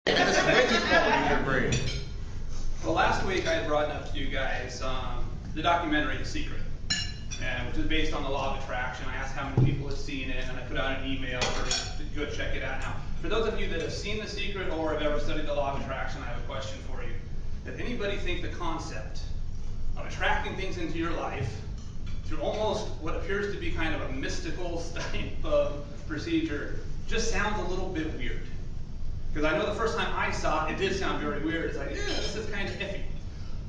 Well, last week I had brought up to you guys the documentary The Secret, which is based on the Law of Attraction. I asked how many people had seen it, and I put out an email for you to go check it out. Now, for those of you that have seen The Secret or have ever studied the Law of Attraction, I have a question for you. Does anybody think the concept of attracting things into your life through almost what appears to be kind of a mystical type of procedure just sounds a little bit weird? Because I know the first time I saw it, it did sound very weird. It's like, yeah, this is kind of iffy.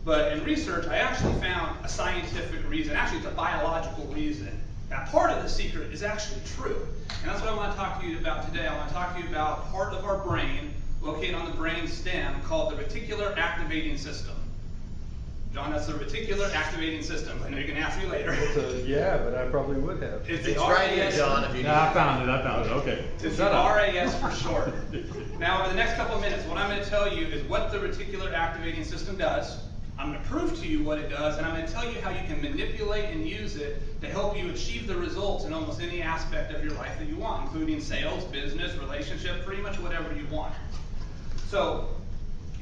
But in research, I actually found a scientific reason. Actually, it's a biological reason. That part of The Secret is actually true. And that's what I want to talk to you about today. I want to talk to you about part of our brain located on the brain stem called the reticular activating system. John, that's the reticular activating system. I know you can ask me later. Yeah, but I probably would have. It's right here, John. If you need I found it. Okay. It's the RAS for short. Now, over the next couple of minutes, what I'm going to tell you is what the reticular activating system does. I'm going to prove to you what it does, and I'm going to tell you how you can manipulate and use it to help you achieve the results in almost any aspect of your life that you want, including sales, business, relationship, pretty much whatever you want. So,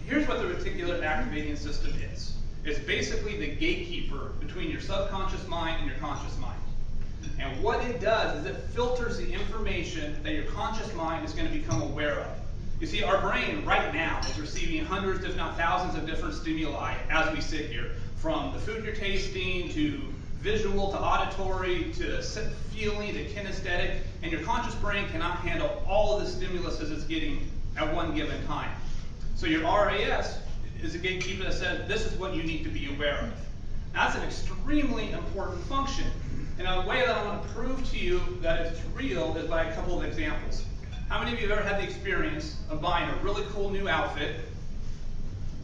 here's what the reticular activating system is. It's basically the gatekeeper between your subconscious mind and your conscious mind. And what it does is it filters the information that your conscious mind is going to become aware of. You see, our brain right now is receiving hundreds, if not thousands, of different stimuli as we sit here, from the food you're tasting, to visual, to auditory, to feeling, to kinesthetic, and your conscious brain cannot handle all of the stimulus as it's getting at one given time. So your RAS is a gatekeeper that says this is what you need to be aware of. Now, that's an extremely important function. And a way that I want to prove to you that it's real is by a couple of examples. How many of you have ever had the experience of buying a really cool new outfit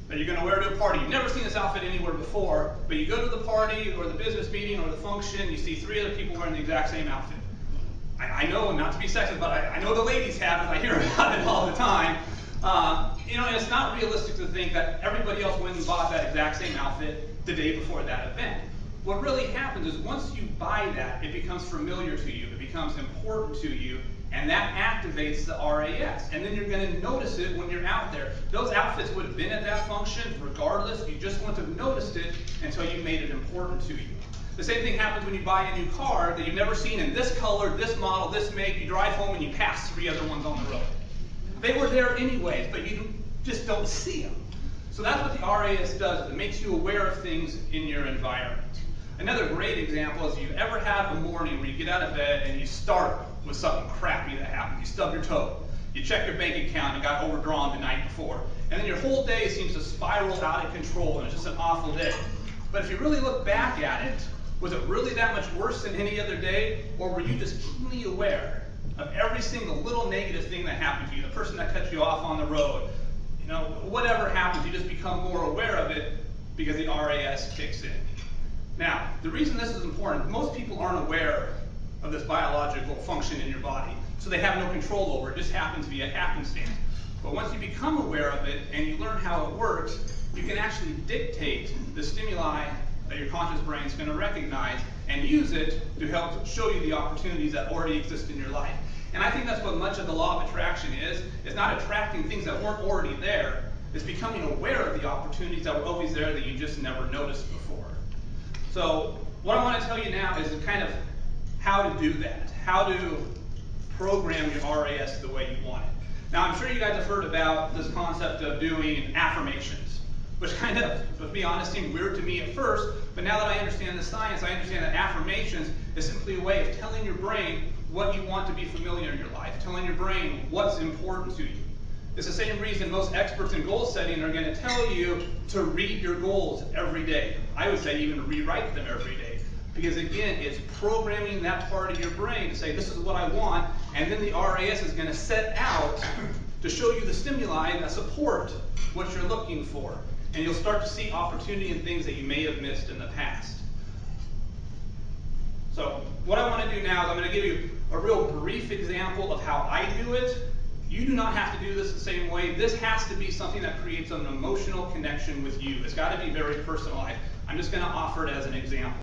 that you're going to wear to a party? You've never seen this outfit anywhere before, but you go to the party or the business meeting or the function, you see 3 other people wearing the exact same outfit. I know, not to be sexist, but I know the ladies have it. I hear about it all the time. And it's not realistic to think that everybody else went and bought that exact same outfit the day before that event. What really happens is once you buy that, it becomes familiar to you, it becomes important to you, and that activates the RAS. And then you're going to notice it when you're out there. Those outfits would have been at that function regardless. You just wouldn't have noticed it until you made it important to you. The same thing happens when you buy a new car that you've never seen in this color, this model, this make. You drive home and you pass 3 other ones on the road. They were there anyways, but you just don't see them. So that's what the RAS does. It makes you aware of things in your environment. Another great example is, you've ever had a morning where you get out of bed and you start with something crappy that happened. You stub your toe, you check your bank account, and got overdrawn the night before. And then your whole day seems to spiral out of control, and it's just an awful day. But if you really look back at it, was it really that much worse than any other day? Or were you just keenly aware of every single little negative thing that happened to you? The person that cut you off on the road, whatever happens, you just become more aware of it because the RAS kicks in. Now, the reason this is important, most people aren't aware of this biological function in your body, so they have no control over it. It just happens via happenstance. But once you become aware of it and you learn how it works, you can actually dictate the stimuli that your conscious brain is going to recognize and use it to help show you the opportunities that already exist in your life. And I think that's what much of the Law of Attraction is. It's not attracting things that weren't already there. It's becoming aware of the opportunities that were always there that you just never noticed before. So what I want to tell you now is kind of how to do that, how to program your RAS the way you want it. Now, I'm sure you guys have heard about this concept of doing affirmations, which kind of, to be honest, seemed weird to me at first, but now that I understand the science, I understand that affirmations is simply a way of telling your brain what you want to be familiar in your life, telling your brain what's important to you. It's the same reason most experts in goal setting are going to tell you to read your goals every day. I would say even rewrite them every day. Because again, it's programming that part of your brain to say, this is what I want, and then the RAS is going to set out to show you the stimuli that support what you're looking for. And you'll start to see opportunity in things that you may have missed in the past. So what I want to do now is I'm going to give you a real brief example of how I do it. You do not have to do this the same way. This has to be something that creates an emotional connection with you. It's got to be very personalized. I'm just going to offer it as an example.